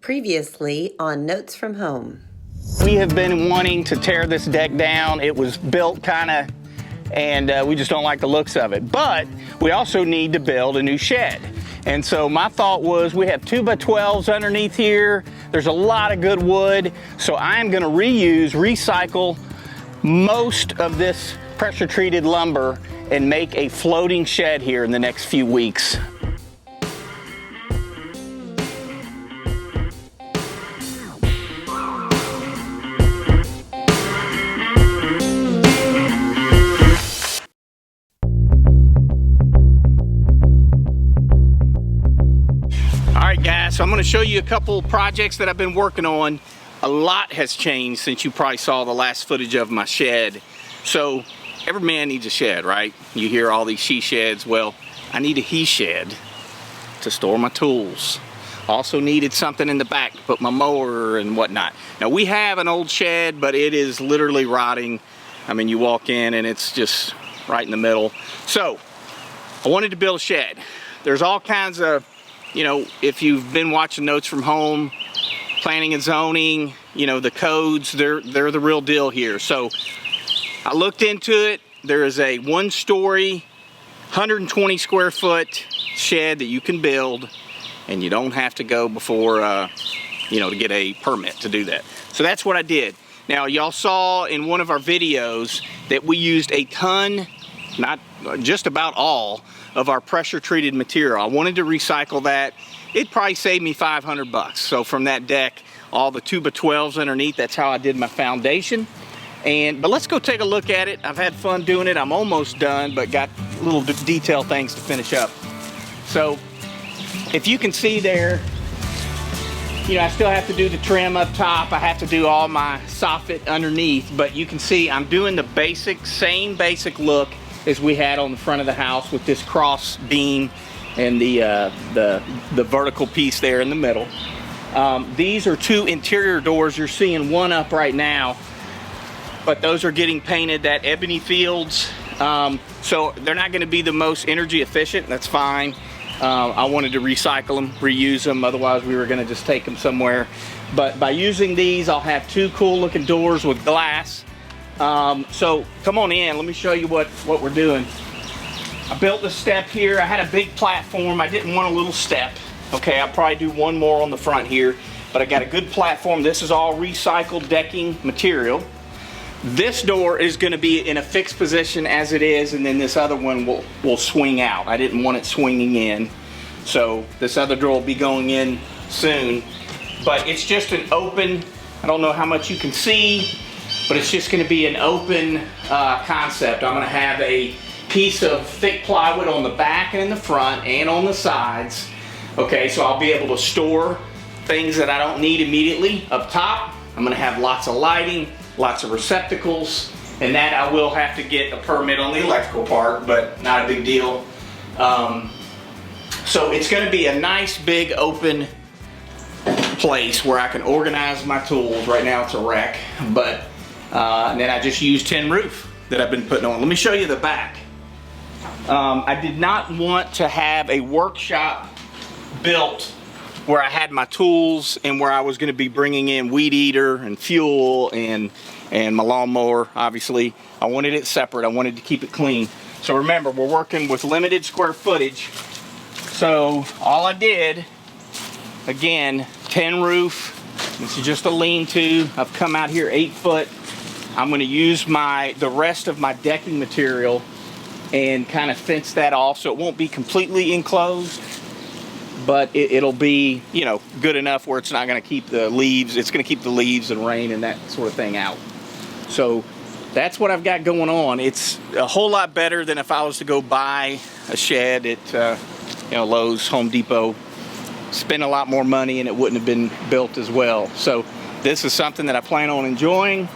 Previously on Notes from Home. We have been wanting to tear this deck down. It was built kind of, and we just don't like the looks of it. But we also need to build a new shed. And so my thought was, we have 2x12s underneath here. There's a lot of good wood. So I'm gonna recycle most of this pressure treated lumber and make a floating shed here in the next few weeks. So I'm going to show you a couple projects that I've been working on. A lot has changed since you probably saw the last footage of my shed. So every man needs a shed, right? You hear all these she sheds. Well, I need a he shed to store my tools. Also needed something in the back to put my mower and whatnot. Now we have an old shed, but it is literally rotting. I mean, you walk in and it's just right in the middle. So I wanted to build a shed. There's all kinds of, you know, if you've been watching Notes from Home, planning and zoning, you know, the codes, they're the real deal here. So I looked into it. There is a 1-story, 120 square foot shed that you can build, and you don't have to go before, you know, to get a permit to do that. So that's what I did. Now, y'all saw in one of our videos that we used a ton, not just about all, of our pressure treated material. I wanted to recycle that. It probably saved me 500 bucks. So from that deck, all the 2x12s underneath, that's how I did my foundation. But let's go take a look at it. I've had fun doing it. I'm almost done, but got little detail things to finish up. So if you can see there, you know, I still have to do the trim up top. I have to do all my soffit underneath, but you can see I'm doing the same basic look as we had on the front of the house with this cross beam and the vertical piece there in the middle. These are 2 interior doors. You're seeing one up right now, but those are getting painted that ebony fields. So they're not gonna be the most energy efficient. That's fine. I wanted to recycle them, reuse them. Otherwise we were gonna just take them somewhere. But by using these, I'll have 2 cool looking doors with glass. So come on in, let me show you what we're doing. I built the step here. I had a big platform. I didn't want a little step. Okay, I'll probably do one more on the front here, but I got a good platform. This is all recycled decking material. This door is gonna be in a fixed position as it is, and then this other one will swing out. I didn't want it swinging in. So this other door will be going in soon, but it's just an open, I don't know how much you can see, but it's just going to be an open concept. I'm going to have a piece of thick plywood on the back and in the front and on the sides. Okay, so I'll be able to store things that I don't need immediately up top. I'm going to have lots of lighting, lots of receptacles, and that I will have to get a permit on the electrical part, but not a big deal. So it's going to be a nice big open place where I can organize my tools. Right now it's a wreck, but and then I just used tin roof that I've been putting on. Let me show you the back. I did not want to have a workshop built where I had my tools and where I was going to be bringing in weed eater and fuel and my lawnmower, obviously. I wanted it separate. I wanted to keep it clean. So remember, we're working with limited square footage. So all I did, again, tin roof. This is just a lean-to. I've come out here 8 foot. I'm going to use the rest of my decking material and kind of fence that off so it won't be completely enclosed, but it'll be, you know, good enough where it's not going to keep the leaves. It's going to keep the leaves and rain and that sort of thing out. So that's what I've got going on. It's a whole lot better than if I was to go buy a shed at you know, Lowe's, Home Depot, spend a lot more money and it wouldn't have been built as well. So this is something that I plan on enjoying.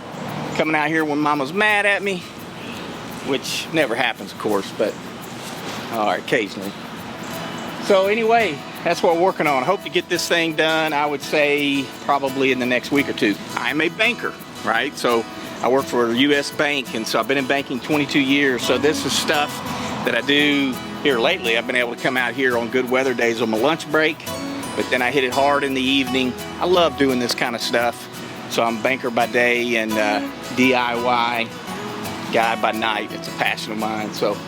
Coming out here when Mama's mad at me, which never happens, of course, but occasionally. So anyway, that's what we're working on. I hope to get this thing done, I would say, probably in the next week or 2. I'm a banker, right? So I work for a U.S. bank, and so I've been in banking 22 years. So this is stuff that I do here lately. I've been able to come out here on good weather days on my lunch break. but then I hit it hard in the evening. I love doing this kind of stuff. So I'm banker by day and DIY guy by night. It's a passion of mine. So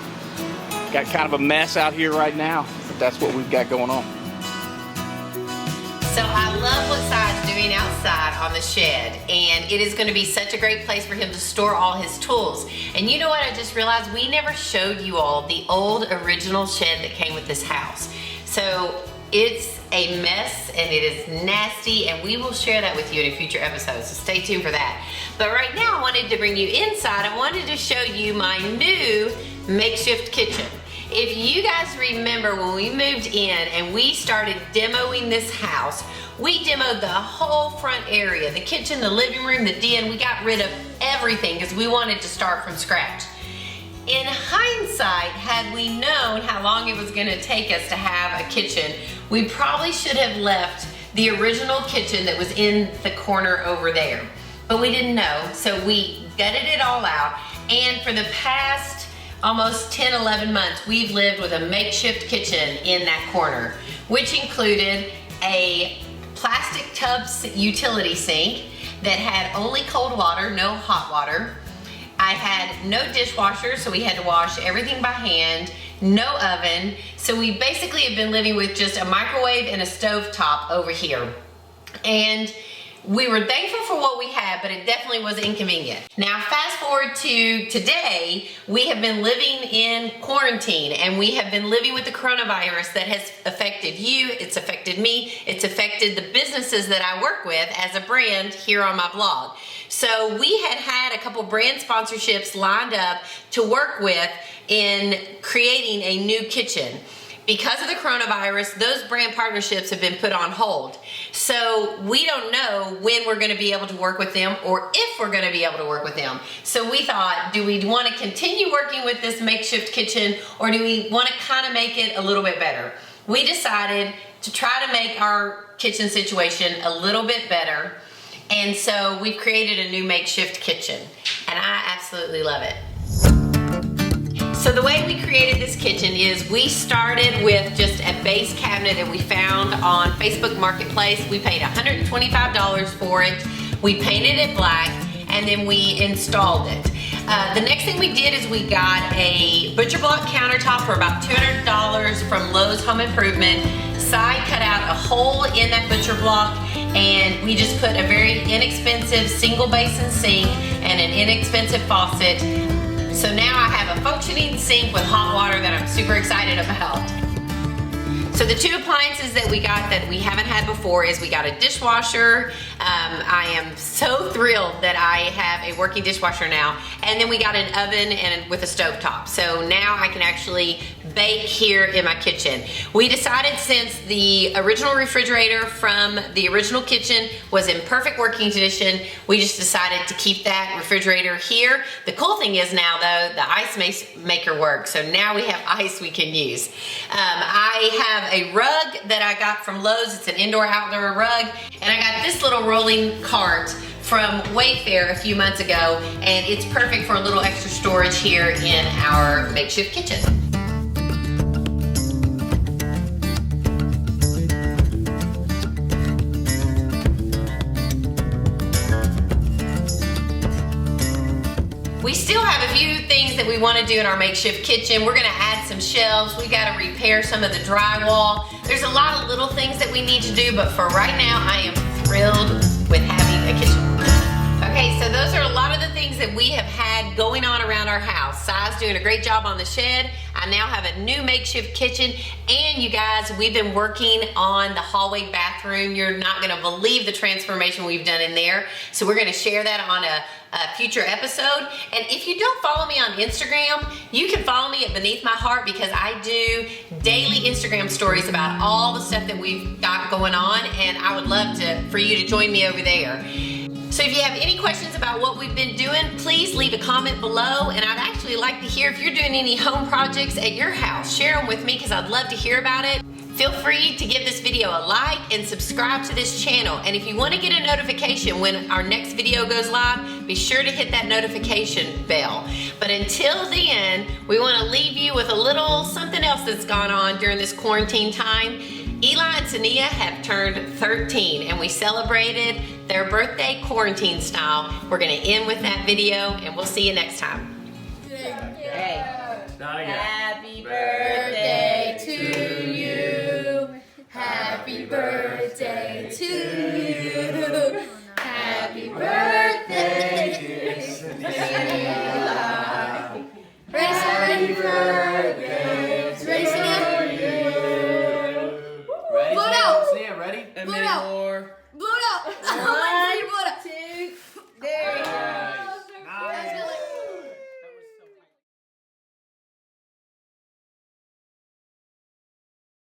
got kind of a mess out here right now, but that's what we've got going on. So I love what Si's doing outside on the shed, and it is going to be such a great place for him to store all his tools. And you know what, I just realized we never showed you all the old original shed that came with this house. So it's a mess and it is nasty, and we will share that with you in a future episode, so stay tuned for that. But right now I wanted to bring you inside. I wanted to show you my new makeshift kitchen. If you guys remember when we moved in and we started demoing this house, we demoed the whole front area, the kitchen, the living room, the den. We got rid of everything because we wanted to start from scratch. In hindsight, had we known how long it was gonna take us to have a kitchen, we probably should have left the original kitchen that was in the corner over there. But we didn't know, so we gutted it all out, and for the past almost 10, 11 months, we've lived with a makeshift kitchen in that corner, which included a plastic tub utility sink that had only cold water, no hot water. I had no dishwasher, so we had to wash everything by hand, no oven. So we basically have been living with just a microwave and a stove top over here. And we were thankful for what we had, but it definitely was inconvenient. Now, fast forward to today, we have been living in quarantine, and we have been living with the coronavirus that has affected you, it's affected me, it's affected the businesses that I work with as a brand here on my blog. So we had a couple brand sponsorships lined up to work with in creating a new kitchen. Because of the coronavirus, those brand partnerships have been put on hold. So we don't know when we're gonna be able to work with them or if we're gonna be able to work with them. So we thought, do we wanna continue working with this makeshift kitchen, or do we wanna kinda make it a little bit better? We decided to try to make our kitchen situation a little bit better. And so we've created a new makeshift kitchen, and I absolutely love it. So the way we created this kitchen is we started with just a base cabinet that we found on Facebook Marketplace. We paid $125 for it. We painted it black, and then we installed it. The next thing we did is we got a butcher block countertop for about $200 from Lowe's Home Improvement. Side cut out a hole in that butcher block, and we just put a very inexpensive single basin sink and an inexpensive faucet. So now I have a functioning sink with hot water that I'm super excited about. So the two appliances that we got that we haven't had before is we got a dishwasher. I am so thrilled that I have a working dishwasher now. And then we got an oven and with a stovetop. So now I can actually bake here in my kitchen. We decided, since the original refrigerator from the original kitchen was in perfect working condition, we just decided to keep that refrigerator here. The cool thing is now, though, the ice maker works. So now we have ice we can use. I have a rug that I got from Lowe's. It's an indoor-outdoor rug. And I got this little rolling cart from Wayfair a few months ago, and it's perfect for a little extra storage here in our makeshift kitchen. We still have a few things that we want to do in our makeshift kitchen. We're going to add some shelves. We got to repair some of the drywall. There's a lot of little things that we need to do, but for right now, I am thrilled with having a kitchen. Okay, so those are a lot of the things that we have had going on around our house. Si's doing a great job on the shed. I now have a new makeshift kitchen, and you guys, we've been working on the hallway bathroom. You're not gonna believe the transformation we've done in there. So we're gonna share that on a future episode. And if you don't follow me on Instagram, you can follow me at Beneath My Heart, because I do daily Instagram stories about all the stuff that we've got going on, and I would love for you to join me over there. So if you have any questions about what we've been doing, please leave a comment below, and I'd actually like to hear if you're doing any home projects at your house. Share them with me, because I'd love to hear about it. Feel free to give this video a like and subscribe to this channel. And if you want to get a notification when our next video goes live, be sure to hit that notification bell. But until then, we want to leave you with a little something else that's gone on during this quarantine time. Eli and Tania have turned 13 and we celebrated their birthday quarantine style. We're gonna end with that video and we'll see you next time. Hey. Not again. Happy birthday